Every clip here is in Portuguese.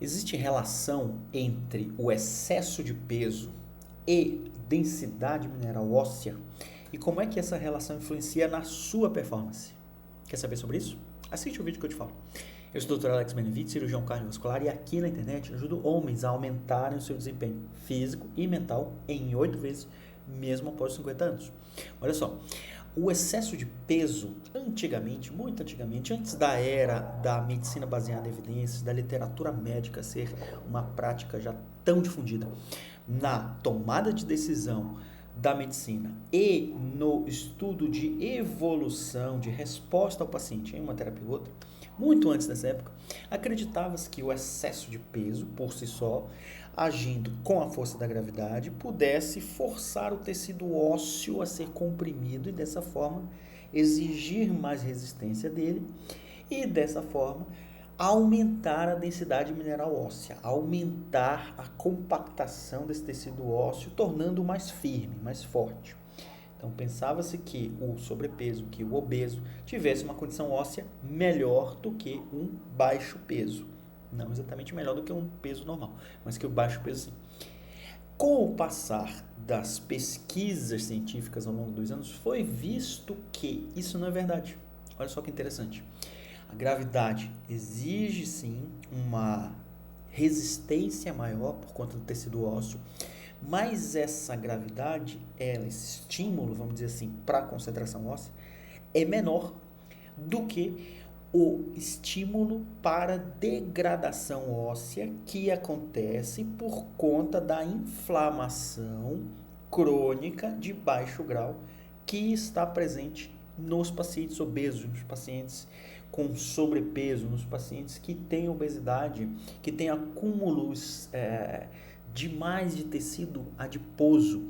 Existe relação entre o excesso de peso e densidade mineral óssea? E como é que essa relação influencia na sua performance? Quer saber sobre isso? Assiste o vídeo que eu te falo. Eu sou o Dr. Alex Benevides, cirurgião cardiovascular, e aqui na internet eu ajudo homens a aumentarem o seu desempenho físico e mental em 8 vezes, mesmo após 50 anos. Olha só, o excesso de peso, antigamente, muito antigamente, antes da era da medicina baseada em evidências, da literatura médica ser uma prática já tão difundida, na tomada de decisão da medicina e no estudo de evolução, de resposta ao paciente em uma terapia ou outra, muito antes dessa época, acreditava-se que o excesso de peso, por si só, agindo com a força da gravidade, pudesse forçar o tecido ósseo a ser comprimido e, dessa forma, exigir mais resistência dele e, dessa forma, aumentar a densidade mineral óssea, aumentar a compactação desse tecido ósseo, tornando-o mais firme, mais forte. Então pensava-se que o sobrepeso, que o obeso, tivesse uma condição óssea melhor do que um baixo peso. Não exatamente melhor do que um peso normal, mas que o baixo peso sim. Com o passar das pesquisas científicas ao longo dos anos, foi visto que isso não é verdade. Olha só que interessante. A gravidade exige sim uma resistência maior por conta do tecido ósseo, mas essa gravidade, esse estímulo, vamos dizer assim, para a concentração óssea, é menor do que o estímulo para degradação óssea que acontece por conta da inflamação crônica de baixo grau que está presente nos pacientes obesos, nos pacientes com sobrepeso, nos pacientes que têm obesidade, que têm acúmulos demais de tecido adiposo.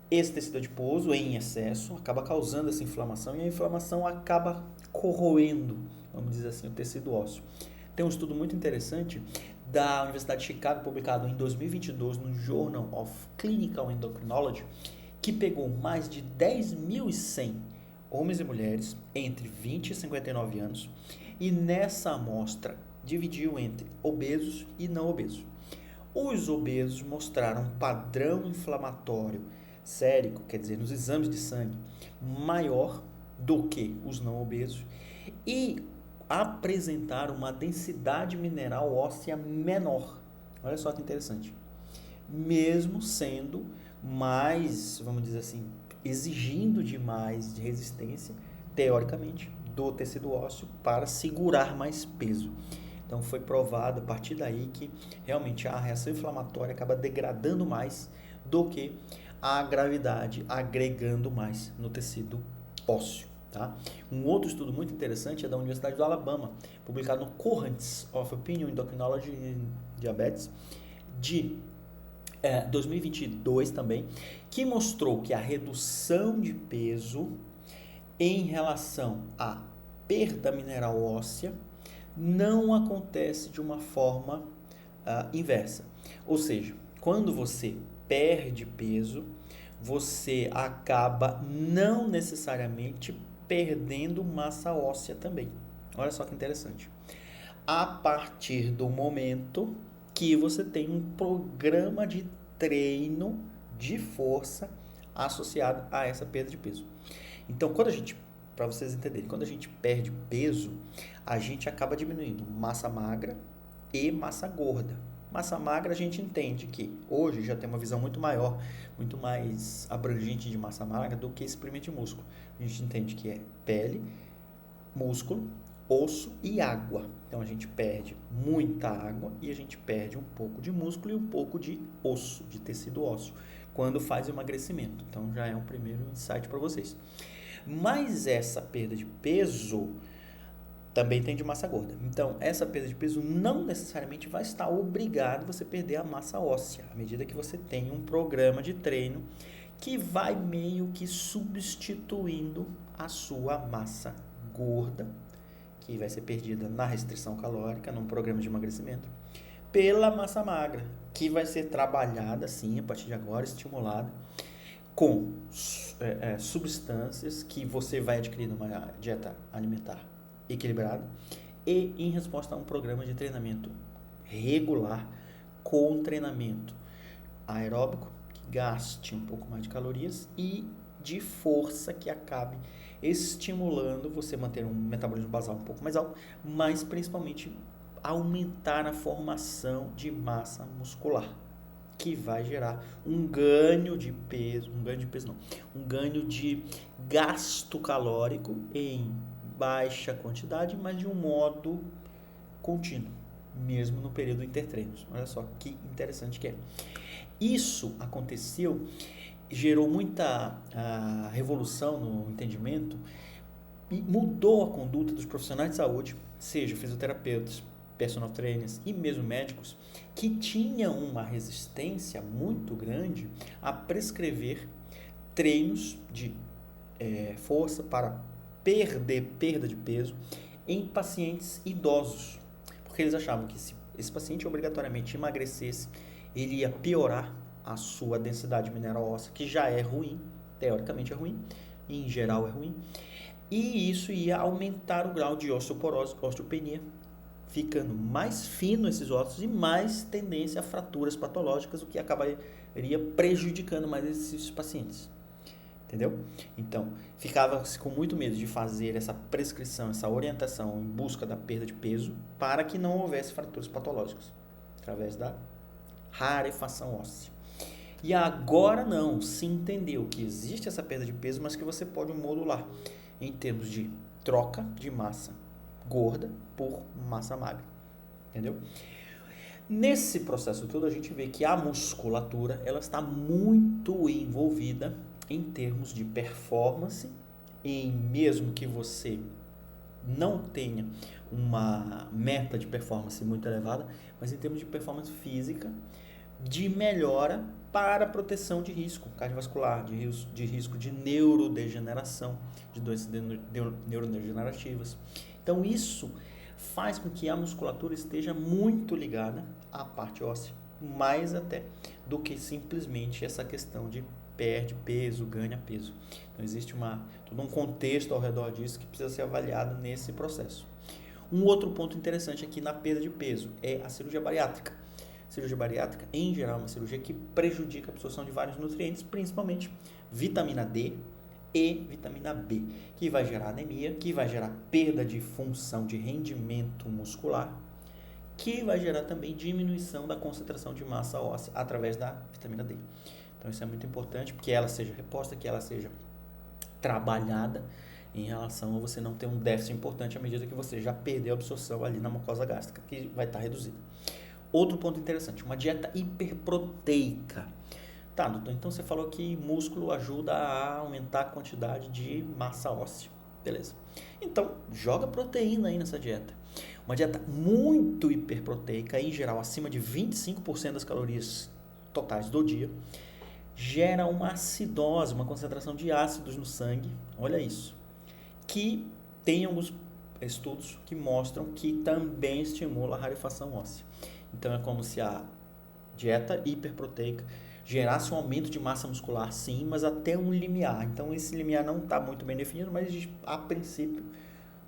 Esse tecido adiposo em excesso acaba causando essa inflamação e a inflamação acaba corroendo, vamos dizer assim, o tecido ósseo. Tem um estudo muito interessante da Universidade de Chicago, publicado em 2022 no Journal of Clinical Endocrinology, que pegou mais de 10.100 homens e mulheres entre 20 e 59 anos e nessa amostra dividiu entre obesos e não obesos. Os obesos mostraram um padrão inflamatório sérico, quer dizer, nos exames de sangue, maior do que os não obesos e apresentaram uma densidade mineral óssea menor. Olha só que interessante. Mesmo sendo mais, vamos dizer assim, exigindo de mais resistência, teoricamente, do tecido ósseo para segurar mais peso. Então foi provado a partir daí que realmente a reação inflamatória acaba degradando mais do que a gravidade agregando mais no tecido ósseo. Tá? Um outro estudo muito interessante é da Universidade do Alabama, publicado no Currents of Opinion Endocrinology and Diabetes, de 2022 também, que mostrou que a redução de peso em relação à perda mineral óssea não acontece de uma forma inversa. Ou seja, quando você perde peso, você acaba não necessariamente perdendo massa óssea também. Olha só que interessante. A partir do momento que você tem um programa de treino de força associado a essa perda de peso. Então, para vocês entenderem, quando a gente perde peso, a gente acaba diminuindo massa magra e massa gorda. Massa magra a gente entende que hoje já tem uma visão muito maior, muito mais abrangente de massa magra do que simplesmente músculo. A gente entende que é pele, músculo, osso e água. Então a gente perde muita água e a gente perde um pouco de músculo e um pouco de osso, de tecido ósseo, quando faz o emagrecimento. Então já é um primeiro insight para vocês. Mas essa perda de peso também tem de massa gorda. Então, essa perda de peso não necessariamente vai estar obrigado você perder a massa óssea, à medida que você tem um programa de treino que vai meio que substituindo a sua massa gorda, que vai ser perdida na restrição calórica, num programa de emagrecimento, pela massa magra, que vai ser trabalhada assim, a partir de agora, estimulada, com substâncias que você vai adquirir numa dieta alimentar equilibrada e em resposta a um programa de treinamento regular com treinamento aeróbico, que gaste um pouco mais de calorias, e de força, que acabe estimulando você manter um metabolismo basal um pouco mais alto, mas principalmente aumentar a formação de massa muscular, que vai gerar um ganho de peso, um ganho de gasto calórico em baixa quantidade, mas de um modo contínuo, mesmo no período intertreinos. Olha só que interessante que é. Isso aconteceu, gerou muita revolução no entendimento e mudou a conduta dos profissionais de saúde, seja fisioterapeutas, personal trainers e mesmo médicos, que tinham uma resistência muito grande a prescrever treinos de força para perda de peso em pacientes idosos, porque eles achavam que se esse paciente obrigatoriamente emagrecesse, ele ia piorar a sua densidade mineral óssea, que já é ruim, teoricamente é ruim, em geral é ruim, e isso ia aumentar o grau de osteoporose, osteopenia, ficando mais fino esses ossos e mais tendência a fraturas patológicas, o que acabaria prejudicando mais esses pacientes. Entendeu? Então, ficava-se com muito medo de fazer essa prescrição, essa orientação em busca da perda de peso, para que não houvesse fraturas patológicas, através da rarefação óssea. E agora não, se entendeu que existe essa perda de peso, mas que você pode modular em termos de troca de massa gorda por massa magra, entendeu? Nesse processo todo, a gente vê que a musculatura, ela está muito envolvida em termos de performance, em mesmo que você não tenha uma meta de performance muito elevada, mas em termos de performance física, de melhora para proteção de risco cardiovascular, de risco de neurodegeneração, de doenças neurodegenerativas. Então isso faz com que a musculatura esteja muito ligada à parte óssea, mais até do que simplesmente essa questão de perde peso, ganha peso. Então existe todo um contexto ao redor disso que precisa ser avaliado nesse processo. Um outro ponto interessante aqui na perda de peso é a cirurgia bariátrica. A cirurgia bariátrica, em geral, é uma cirurgia que prejudica a absorção de vários nutrientes, principalmente vitamina D e vitamina B, que vai gerar anemia, que vai gerar perda de função de rendimento muscular, que vai gerar também diminuição da concentração de massa óssea através da vitamina D. Então isso é muito importante, que ela seja reposta, que ela seja trabalhada em relação a você não ter um déficit importante à medida que você já perdeu a absorção ali na mucosa gástrica, que vai estar reduzida. Outro ponto interessante, uma dieta hiperproteica. Tá, doutor, então você falou que músculo ajuda a aumentar a quantidade de massa óssea. Beleza. Então, joga proteína aí nessa dieta. Uma dieta muito hiperproteica, em geral, acima de 25% das calorias totais do dia, gera uma acidose, uma concentração de ácidos no sangue, olha isso, que tem alguns estudos que mostram que também estimula a rarefação óssea. Então, é como se a dieta hiperproteica gerasse um aumento de massa muscular, sim, mas até um limiar. Então, esse limiar não está muito bem definido, mas a princípio,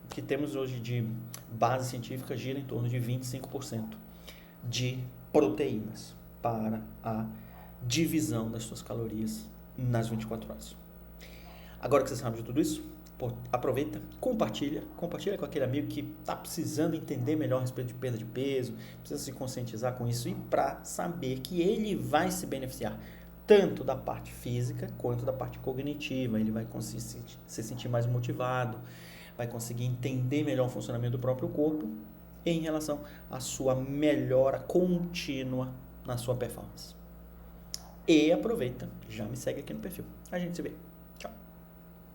o que temos hoje de base científica gira em torno de 25% de proteínas para a divisão das suas calorias nas 24 horas. Agora que você sabe de tudo isso, aproveita, compartilha com aquele amigo que está precisando entender melhor a respeito de perda de peso, precisa se conscientizar com isso, e para saber que ele vai se beneficiar tanto da parte física quanto da parte cognitiva. Ele vai conseguir se sentir mais motivado, vai conseguir entender melhor o funcionamento do próprio corpo em relação à sua melhora contínua na sua performance. E aproveita, já me segue aqui no perfil. A gente se vê.